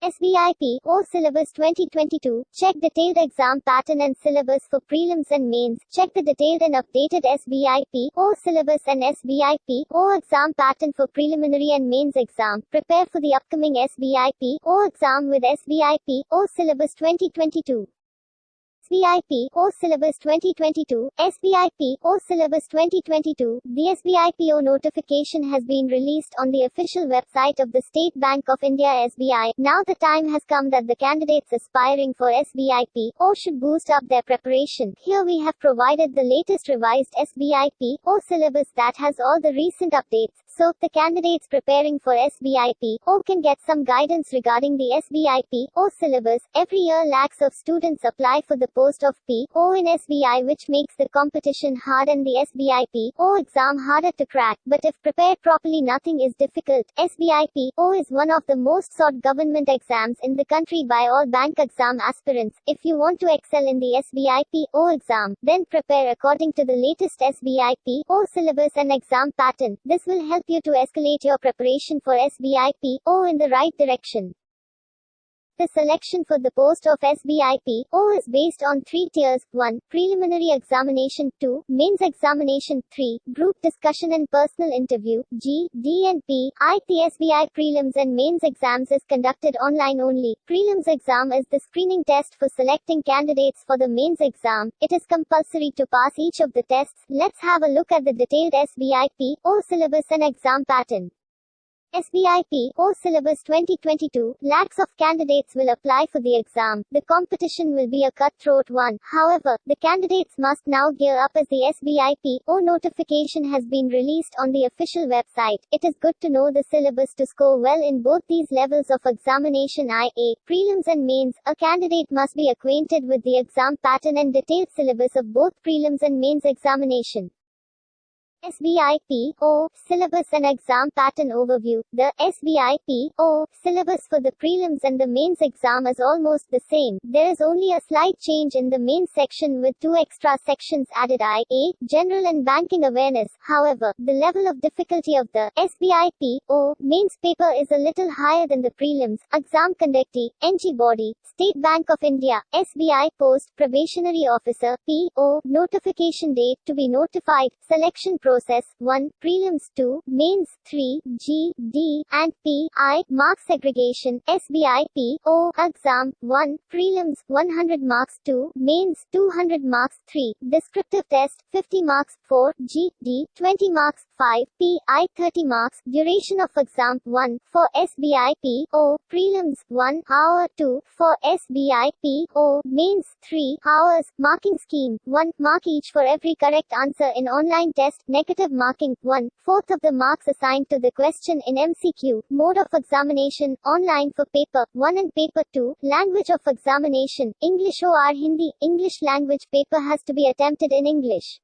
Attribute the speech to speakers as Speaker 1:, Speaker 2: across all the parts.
Speaker 1: SBIP or Syllabus 2022. Check detailed exam pattern and syllabus for prelims and mains. Check the detailed and updated SBIP or syllabus and SBIP or exam pattern for preliminary and mains exam. Prepare for the upcoming SBIP or exam with SBIP or Syllabus 2022. SBIP or Syllabus 2022, SBIP or Syllabus 2022. The SBIPO notification has been released on the official website of the State Bank of India (SBI). Now the time has come that the candidates aspiring for SBIP or should boost up their preparation. Here we have provided the latest revised SBIP or syllabus that has all the recent updates, so the candidates preparing for SBIP or can get some guidance regarding the SBIP or syllabus. Every year lakhs of students apply for the post of P.O. in SBI, which makes the competition hard and the SBIP or exam harder to crack. But if prepared properly, nothing is difficult. SBIP or is one of the most sought government exams in the country by all bank exam aspirants. If you want to excel in the SBIP or exam, then prepare according to the latest SBIP or syllabus and exam pattern. This will help you to escalate your preparation for SBIP or in the right direction. The selection for the post of SBIP or is based on 3 tiers: 1. Preliminary examination, 2. Mains examination, 3. Group discussion and personal interview, G, D and P. The SBI prelims and mains exams is conducted online only. Prelims exam is the screening test for selecting candidates for the mains exam. It is compulsory to pass each of the tests. Let's have a look at the detailed SBIP or syllabus and exam pattern. SBIP or Syllabus 2022. Lakhs of candidates will apply for the exam. The competition will be a cutthroat one. However, the candidates must now gear up as the SBIP or notification has been released on the official website. It is good to know the syllabus to score well in both these levels of examination, i.e., prelims and mains. A candidate must be acquainted with the exam pattern and detailed syllabus of both prelims and mains examination. SBIP or Syllabus and Exam Pattern Overview. The SBIP or syllabus for the prelims and the mains exam is almost the same. There is only a slight change in the mains section with 2 extra sections added, i.e., General and Banking Awareness. However, the level of difficulty of the SBIP or mains paper is a little higher than the prelims. Exam conductee, NG body, State Bank of India, SBI post, probationary officer, P.O. Notification date to be notified, selection process 1, prelims 2, mains 3, G, D, and P. Mark segregation, SBIP or exam 1, prelims 100 marks 2, mains 200 marks 3, descriptive test 50 marks 4, G, D 20 marks 5, P. 30 marks, duration of exam 1, for SBIP or prelims 1 hour 2, for SBIP or mains 3 hours, marking scheme 1 mark each for every correct answer in online test, negative marking 1/4 of the marks assigned to the question in MCQ, mode of examination, online for paper 1 and paper 2, language of examination, English or Hindi, English language paper has to be attempted in English.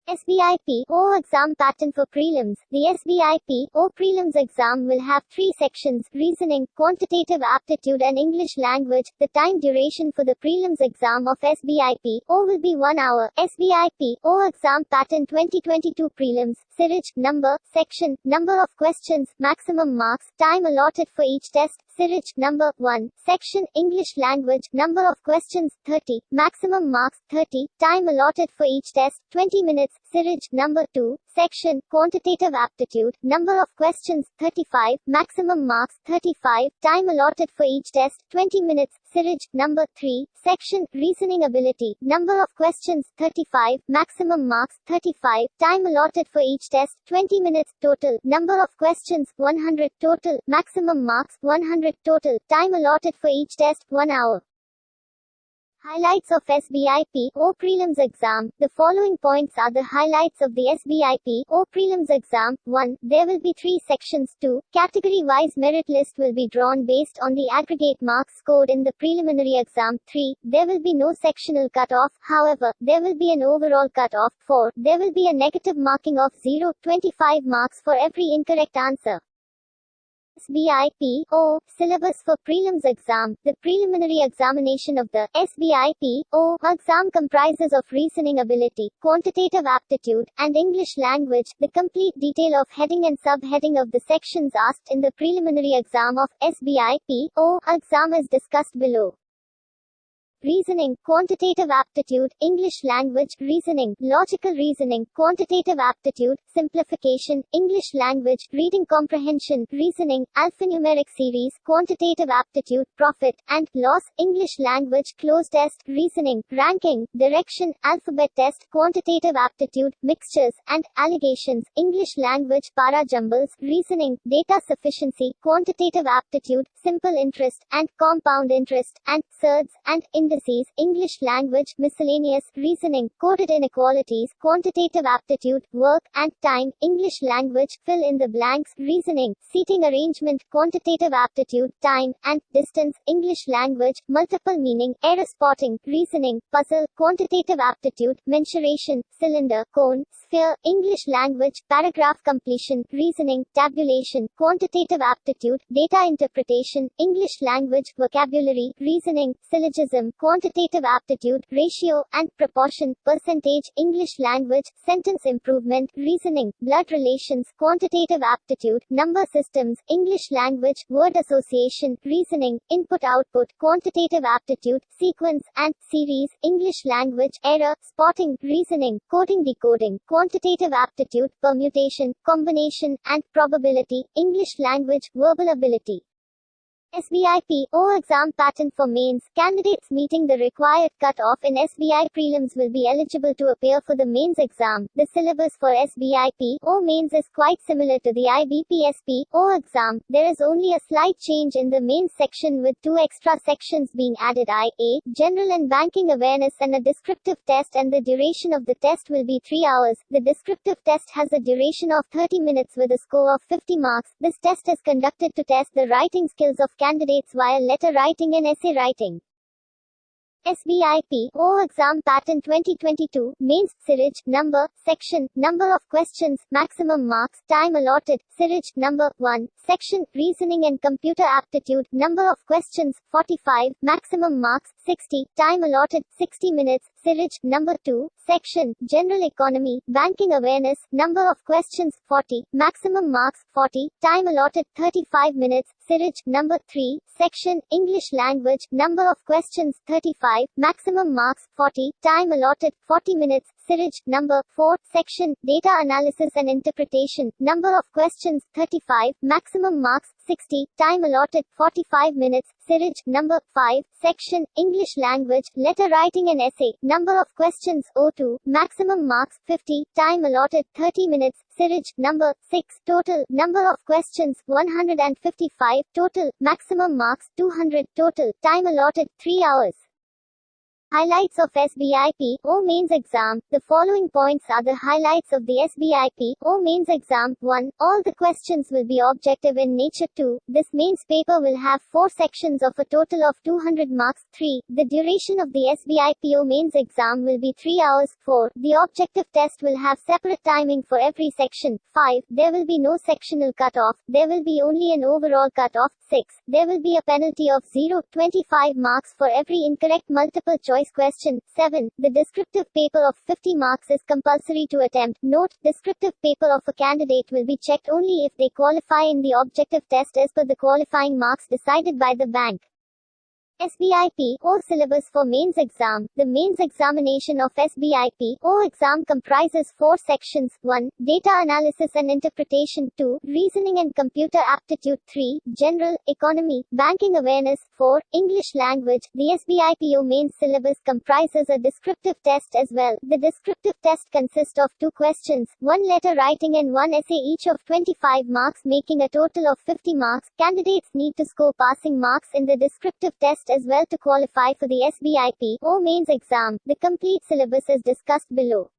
Speaker 1: SBIP or exam pattern for prelims. The SBIP or prelims exam will have 3 sections: reasoning, quantitative aptitude and English language. The time duration for the prelims exam of SBIP or will be 1 hour. SBIP or exam pattern 2022 prelims. Siraj, number, section, number of questions, maximum marks, time allotted for each test. Siraj, number 1, section, English language, number of questions, 30, maximum marks, 30, time allotted for each test, 20 minutes. Siraj, number 2, section, quantitative aptitude, number of questions, 35, maximum marks, 35, time allotted for each test, 20 minutes. Siraj, number 3, section, reasoning ability, number of questions, 35, maximum marks, 35, time allotted for each test, 20 minutes. Total, number of questions, 100, total, maximum marks, 100, total, time allotted for each test, 1 hour. Highlights of SBIP or prelims exam. The following points are the highlights of the SBIP or prelims exam. 1. There will be 3 sections. 2. Category-wise merit list will be drawn based on the aggregate marks scored in the preliminary exam. 3. There will be no sectional cut-off. However, there will be an overall cut-off. 4. There will be a negative marking of 0.25 marks for every incorrect answer. SBIP-O, Syllabus for Prelims exam. The preliminary examination of the SBIP-O exam comprises of reasoning ability, quantitative aptitude, and English language. The complete detail of heading and subheading of the sections asked in the preliminary exam of SBIP-O exam is discussed below. Reasoning, quantitative aptitude, English language, reasoning, logical reasoning, quantitative aptitude, simplification, English language, reading comprehension, reasoning, alphanumeric series, quantitative aptitude, profit and loss, English language, closed test, reasoning, ranking, direction, alphabet test, quantitative aptitude, mixtures, and allegations, English language, para jumbles, reasoning, data sufficiency, quantitative aptitude, simple interest, and compound interest, and surds, and indices, English language, miscellaneous, reasoning, coded inequalities, quantitative aptitude, work, and time, English language, fill in the blanks, reasoning, seating arrangement, quantitative aptitude, time, and distance, English language, multiple meaning, error spotting, reasoning, puzzle, quantitative aptitude, mensuration, cylinder, cone, sphere, English language, paragraph completion, reasoning, tabulation, quantitative aptitude, data interpretation, English language, vocabulary, reasoning, syllogism, quantitative aptitude, ratio, and proportion, percentage, English language, sentence improvement, reasoning, blood relations, quantitative aptitude, number systems, English language, word association, reasoning, input-output, quantitative aptitude, sequence, and series, English language, error, spotting, reasoning, coding-decoding, quantitative aptitude, permutation, combination, and probability, English language, verbal ability. SBIP-O exam pattern for mains. Candidates meeting the required cut-off in SBI prelims will be eligible to appear for the mains exam. The syllabus for SBIP-O mains is quite similar to the IBPSP-O exam. There is only a slight change in the mains section with 2 extra sections being added, i.e., general and banking awareness and a descriptive test, and the duration of the test will be 3 hours. The descriptive test has a duration of 30 minutes with a score of 50 marks. This test is conducted to test the writing skills of candidates via letter writing and essay writing. SBIP-O exam pattern 2022, mains, Siraj, number, section, number of questions, maximum marks, time allotted, Siraj, number 1, section, reasoning and computer aptitude, number of questions, 45, maximum marks, 60, time allotted, 60 minutes, Siraj, number 2, section, general economy, banking awareness, number of questions, 40, maximum marks, 40, time allotted, 35 minutes, Siraj, number 3, section, English language, number of questions, 35, maximum marks, 40, time allotted, 40 minutes, Siraj, number 4, section, data analysis and interpretation, number of questions, 35, maximum marks, 60, time allotted, 45 minutes, Siraj, number 5, section, English language, letter writing and essay, number of questions, 02, maximum marks, 50, time allotted, 30 minutes, Siraj, number 6, total, number of questions, 155, total, maximum marks, 200, total, time allotted, 3 hours. Highlights of SBIP-O mains exam. The following points are the highlights of the SBIP-O mains exam. 1. All the questions will be objective in nature. 2. This mains paper will have 4 sections of a total of 200 marks. 3. The duration of the SBIP-O mains exam will be 3 hours. 4. The objective test will have separate timing for every section. 5. There will be no sectional cut-off. There will be only an overall cut-off. 6. There will be a penalty of 0.25 marks for every incorrect multiple choice question. 7. The descriptive paper of 50 marks is compulsory to attempt. Note, descriptive paper of a candidate will be checked only if they qualify in the objective test as per the qualifying marks decided by the bank. SBIP-O syllabus for mains exam. The mains examination of SBIP-O exam comprises 4 sections. 1. Data analysis and interpretation. 2. Reasoning and computer aptitude. 3. General, economy, banking awareness. 4. English language. The SBIP-O mains syllabus comprises a descriptive test as well. The descriptive test consists of 2 questions, 1 letter writing and 1 essay, each of 25 marks, making a total of 50 marks. Candidates need to score passing marks in the descriptive test as well to qualify for the SBIP-O mains exam. The complete syllabus is discussed below.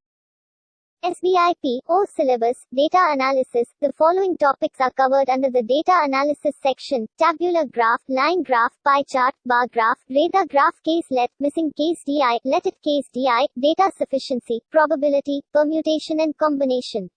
Speaker 1: SBIP-O syllabus, data analysis. The following topics are covered under the data analysis section: tabular graph, line graph, pie chart, bar graph, radar graph, case let, missing case DI, let it case DI, data sufficiency, probability, permutation and combination.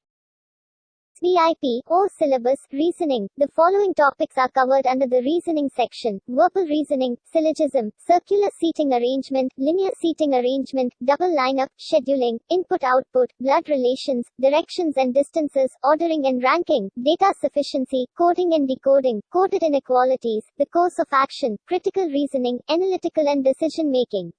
Speaker 1: SBIP, or syllabus, reasoning. The following topics are covered under the reasoning section: verbal reasoning, syllogism, circular seating arrangement, linear seating arrangement, double lineup, scheduling, input-output, blood relations, directions and distances, ordering and ranking, data sufficiency, coding and decoding, coded inequalities, the course of action, critical reasoning, analytical and decision-making.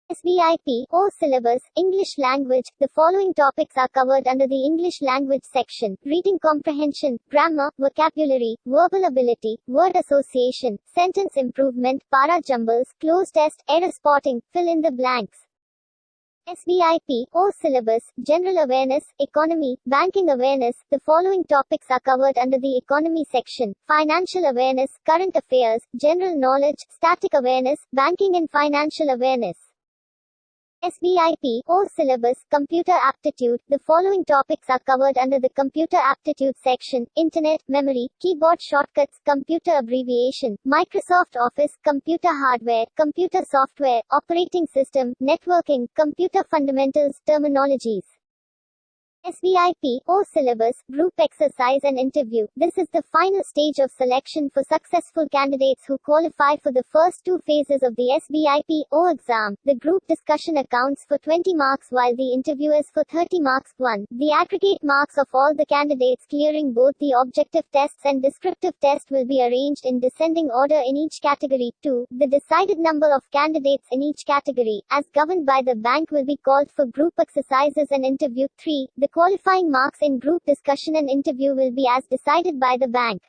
Speaker 1: SBIP, or syllabus, English language. The following topics are covered under the English language section: reading comprehension, grammar, vocabulary, verbal ability, word association, sentence improvement, para jumbles, cloze test, error spotting, fill in the blanks. SBIP, or syllabus, general awareness, economy, banking awareness. The following topics are covered under the economy section: financial awareness, current affairs, general knowledge, static awareness, banking and financial awareness. SBIP, or syllabus, computer aptitude. The following topics are covered under the computer aptitude section: internet, memory, keyboard shortcuts, computer abbreviation, Microsoft Office, computer hardware, computer software, operating system, networking, computer fundamentals, terminologies. SBIP, or syllabus, group exercise and interview. This is the final stage of selection for successful candidates who qualify for the first two phases of the SBIP, or exam. The group discussion accounts for 20 marks while the interview is for 30 marks. 1. The aggregate marks of all the candidates clearing both the objective tests and descriptive test will be arranged in descending order in each category. 2. The decided number of candidates in each category, as governed by the bank, will be called for group exercises and interview. 3. The qualifying marks in group discussion and interview will be as decided by the bank.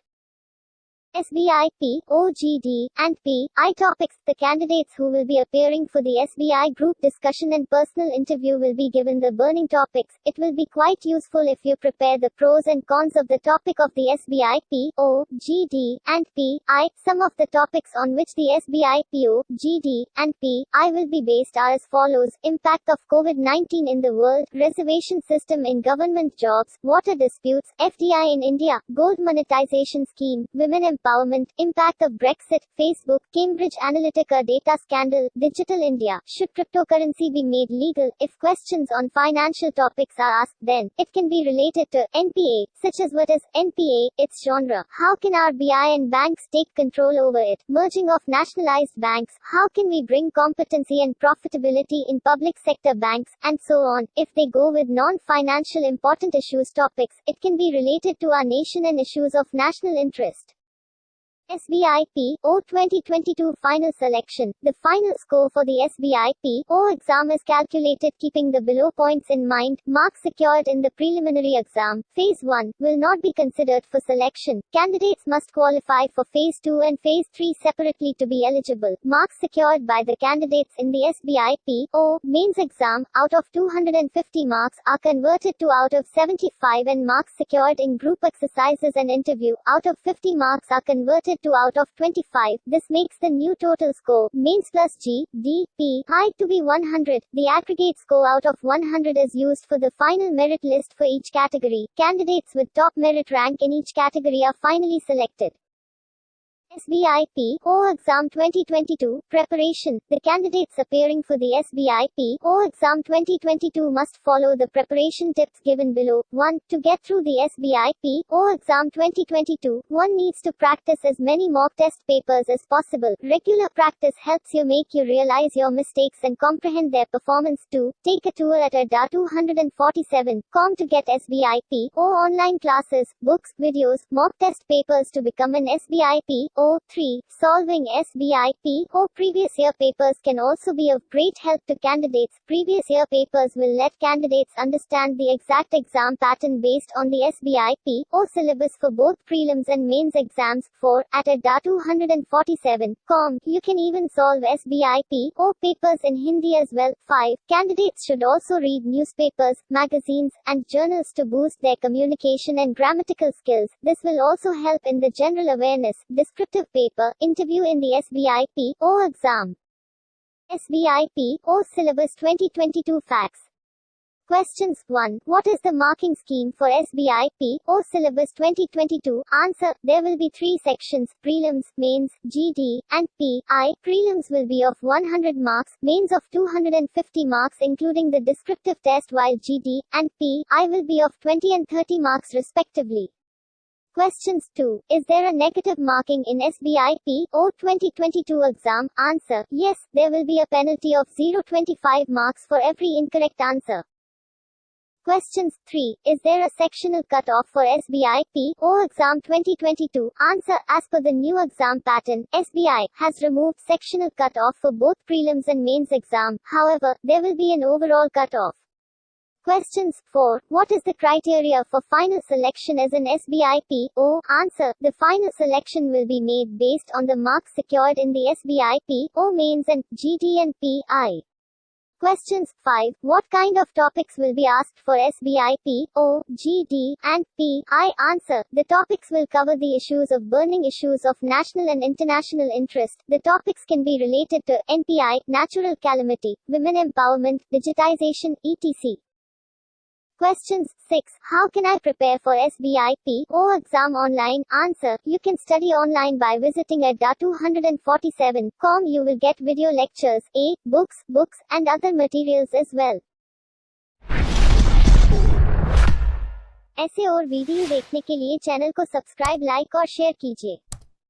Speaker 1: SBIP, OGD, and PI topics. The candidates who will be appearing for the SBI group discussion and personal interview will be given the burning topics. It will be quite useful if you prepare the pros and cons of the topic of the SBIP, OGD, and PI. Some of the topics on which the SBIP, OGD, and PI will be based are as follows: impact of COVID-19 in the world, reservation system in government jobs, water disputes, FDI in India, gold monetization scheme, women empowerment, impact of Brexit, Facebook, Cambridge Analytica data scandal, digital India. Should cryptocurrency be made legal? If questions on financial topics are asked, then it can be related to NPA, such as what is NPA, its genre, how can RBI and banks take control over it, merging of nationalized banks, how can we bring competency and profitability in public sector banks, and so on. If they go with non-financial important issues topics, it can be related to our nation and issues of national interest. SBIP, O 2022 Final Selection. The final score for the SBIP, O exam is calculated keeping the below points in mind. Marks secured in the preliminary exam, Phase 1, will not be considered for selection. Candidates must qualify for Phase 2 and Phase 3 separately to be eligible. Marks secured by the candidates in the SBIP, O mains exam, out of 250 marks, are converted to out of 75, and marks secured in group exercises and interview, out of 50 marks, are converted to out of 25. This makes the new total score, mains plus G, D, P, I, to be 100. The aggregate score out of 100 is used for the final merit list for each category. Candidates with top merit rank in each category are finally selected. SBIP, O Exam 2022, Preparation. The candidates appearing for the SBIP, O Exam 2022 must follow the preparation tips given below. 1. To get through the SBIP, O Exam 2022, one needs to practice as many mock test papers as possible. Regular practice helps you realize your mistakes and comprehend their performance. 2. Take a tour at APTITUDE247.com to get SBIP, O online classes, books, videos, mock test papers to become an SBIP, O 3. Solving SBIP, O previous year papers can also be of great help to candidates. Previous year papers will let candidates understand the exact exam pattern based on the SBIP, O syllabus for both prelims and mains exams. 4. At APTITUDE247.com, you can even solve SBIP, O papers in Hindi as well. 5. Candidates should also read newspapers, magazines, and journals to boost their communication and grammatical skills. This will also help in the general awareness, descriptive paper, interview in the SBIP, O exam. SBIP, O syllabus 2022 facts. Questions 1. What is the marking scheme for SBIP or Syllabus 2022? Answer. There will be 3 sections: Prelims, Mains, GD, and PI. Prelims will be of 100 marks, Mains of 250 marks including the descriptive test, while GD and PI will be of 20 and 30 marks respectively. Questions 2. Is there a negative marking in SBIP or 2022 exam? Answer. Yes, there will be a penalty of 0.25 marks for every incorrect answer. Questions 3. Is there a sectional cut-off for SBIP or exam 2022? Answer. As per the new exam pattern, SBI has removed sectional cut-off for both prelims and mains exam. However, there will be an overall cut-off. Questions 4. What is the criteria for final selection as an SBIP? O. Answer. The final selection will be made based on the marks secured in the SBIP, O mains and GD and PI. Questions 5. What kind of topics will be asked for SBIP, O, GD, and PI? Answer. The topics will cover the issues of burning issues of national and international interest. The topics can be related to NPI, natural calamity, women empowerment, digitization, etc. Questions 6. How can I prepare for SBIP or exam online? Answer. You can study online by visiting adda247.com. You will get video lectures, books, and other materials as well. ऐसे और video देखने के लिए channel को subscribe, like और share कीजिए।